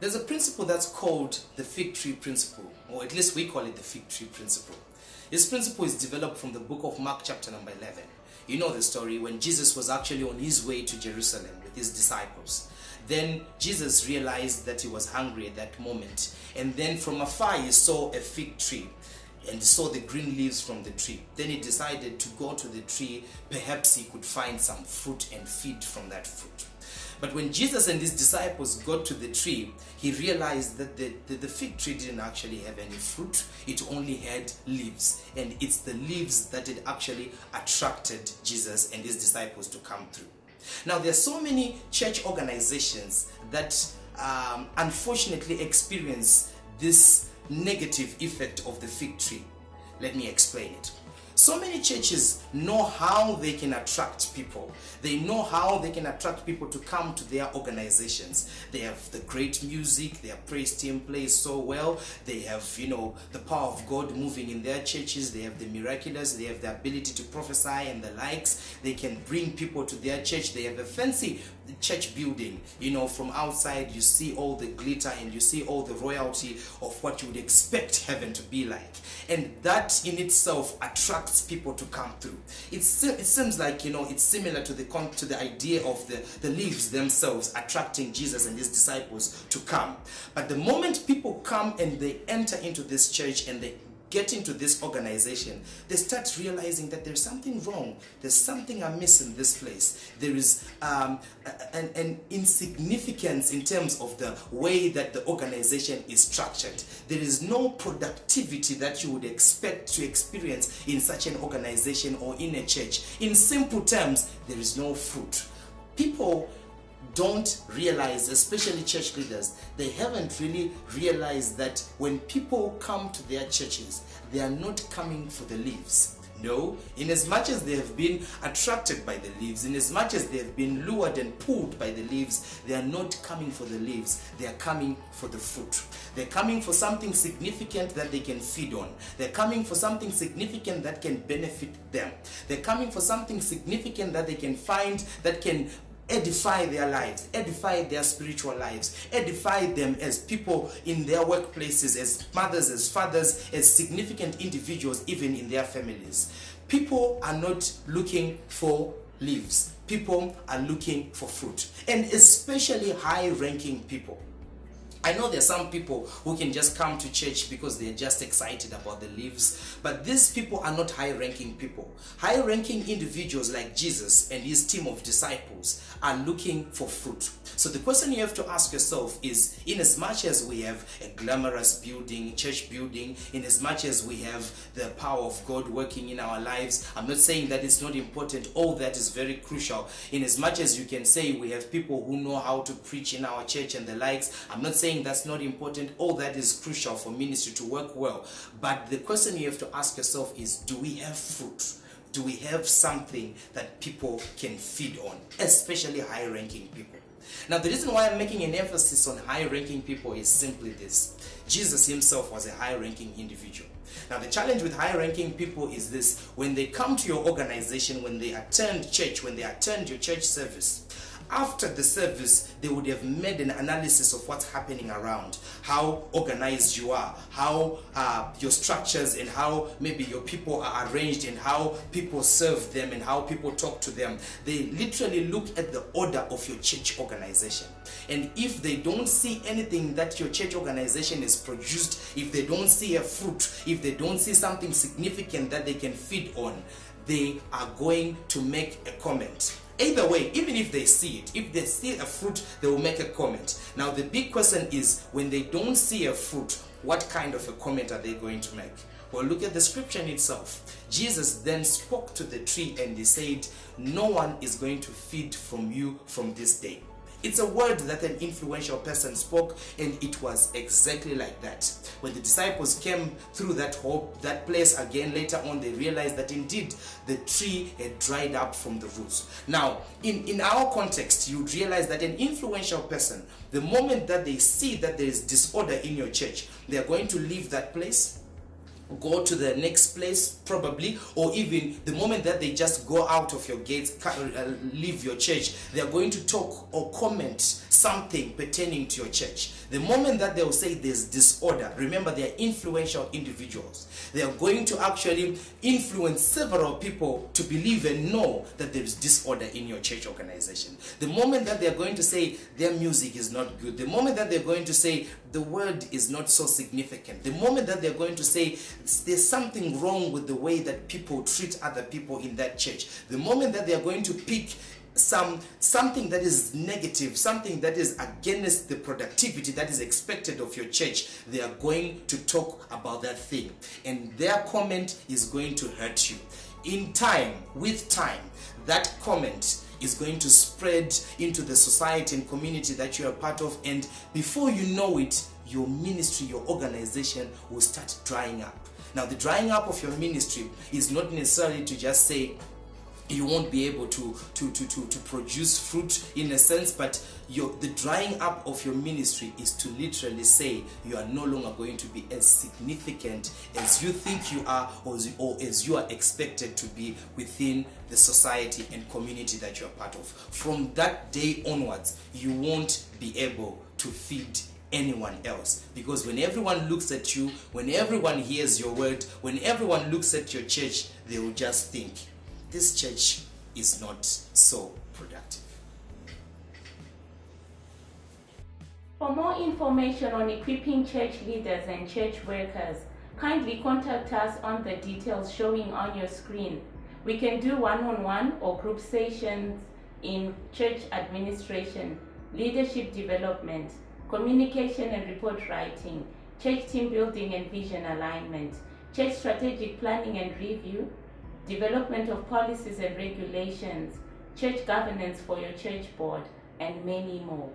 There's a principle that's called the fig tree principle, or at least we call it the fig tree principle. This principle is developed from the book of Mark chapter number 11. You know the story when Jesus was actually on his way to Jerusalem with his disciples. Then Jesus realized that he was hungry at that moment. And then from afar he saw a fig tree and saw the green leaves from the tree. Then he decided to go to the tree. Perhaps he could find some fruit and feed from that fruit. But when Jesus and his disciples got to the tree, he realized that the fig tree didn't actually have any fruit. It only had leaves. And it's the leaves that had actually attracted Jesus and his disciples to come through. Now, there are so many church organizations that unfortunately experience this negative effect of the fig tree. Let me explain it. So many churches know how they can attract people. They know how they can attract people to come to their organizations. They have the great music, their praise team plays so well. They have, the power of God moving in their churches. They have the miraculous. They have the ability to prophesy and the likes. They can bring people to their church. They have a fancy church building. From outside you see all the glitter and you see all the royalty of what you would expect heaven to be like. And that in itself attracts people to come through. It seems like it's similar to the idea of the leaves themselves attracting Jesus and his disciples to come. But the moment people come and they enter into this church and they get into this organization, they start realizing that there's something wrong. There's something amiss in this place. There is an insignificance in terms of the way that the organization is structured. There is no productivity that you would expect to experience in such an organization or in a church. In simple terms, there is no fruit. People don't realize, especially church leaders, they haven't really realized that when people come to their churches, they are not coming for the leaves. No, in as much as they have been attracted by the leaves, in as much as they have been lured and pulled by the leaves, they are not coming for the leaves, they are coming for the fruit. They're coming for something significant that they can feed on. They're coming for something significant that can benefit them. They're coming for something significant that they can find that can edify their lives, edify their spiritual lives, edify them as people in their workplaces, as mothers, as fathers, as significant individuals, even in their families. People are not looking for leaves. People are looking for fruit, and especially high-ranking people. I know there are some people who can just come to church because they're just excited about the leaves, but these people are not high-ranking people. High-ranking individuals like Jesus and his team of disciples are looking for fruit. So the question you have to ask yourself is, in as much as we have a glamorous building, church building, in as much as we have the power of God working in our lives, I'm not saying that it's not important. All that is very crucial. In as much as you can say we have people who know how to preach in our church and the likes, I'm not saying that's not important. All that is crucial for ministry to work well. But the question you have to ask yourself is, do we have fruit? Do we have something that people can feed on, especially high-ranking people? Now, the reason why I'm making an emphasis on high-ranking people is simply this. Jesus himself was a high-ranking individual. Now, the challenge with high-ranking people is this. When they come to your organization, when they attend church, when they attend your church service, after the service, they would have made an analysis of what's happening around, how organized you are, how your structures and how maybe your people are arranged and how people serve them and how people talk to them. They literally look at the order of your church organization. And if they don't see anything that your church organization has produced, if they don't see a fruit, if they don't see something significant that they can feed on, they are going to make a comment. Either way, even if they see it, if they see a fruit, they will make a comment. Now, the big question is, when they don't see a fruit, what kind of a comment are they going to make? Well, look at the scripture in itself. Jesus then spoke to the tree and he said, "No one is going to feed from you from this day." It's a word that an influential person spoke, and it was exactly like that. When the disciples came through that place again later on, they realized that indeed the tree had dried up from the roots. Now, in our context, you realize that an influential person, the moment that they see that there is disorder in your church, they are going to leave that place. go to the next place probably, or even the moment that they just go out of your gates, leave your church, they are going to talk or comment something pertaining to your church. The moment that they will say there's disorder, remember they are influential individuals. They are going to actually influence several people to believe and know that there is disorder in your church organization. The moment that they are going to say their music is not good, the moment that they're going to say the word is not so significant, the moment that they're going to say there's something wrong with the way that people treat other people in that church, the moment that they're going to pick something that is negative, something that is against the productivity that is expected of your church, they are going to talk about that thing, and their comment is going to hurt you. In time, with time, that comment is going to spread into the society and community that you are part of, and before you know it, your ministry, your organization will start drying up. Now, the drying up of your ministry is not necessarily to just say you won't be able to produce fruit in a sense, but the drying up of your ministry is to literally say you are no longer going to be as significant as you think you are, or as you are expected to be within the society and community that you are part of. From that day onwards, you won't be able to feed anyone else, because when everyone looks at you, when everyone hears your word, when everyone looks at your church, they will just think this church is not so productive. For more information on equipping church leaders and church workers, kindly contact us on the details showing on your screen. We can do one-on-one or group sessions in church administration, leadership development, communication and report writing, church team building and vision alignment, church strategic planning and review, development of policies and regulations, church governance for your church board, and many more.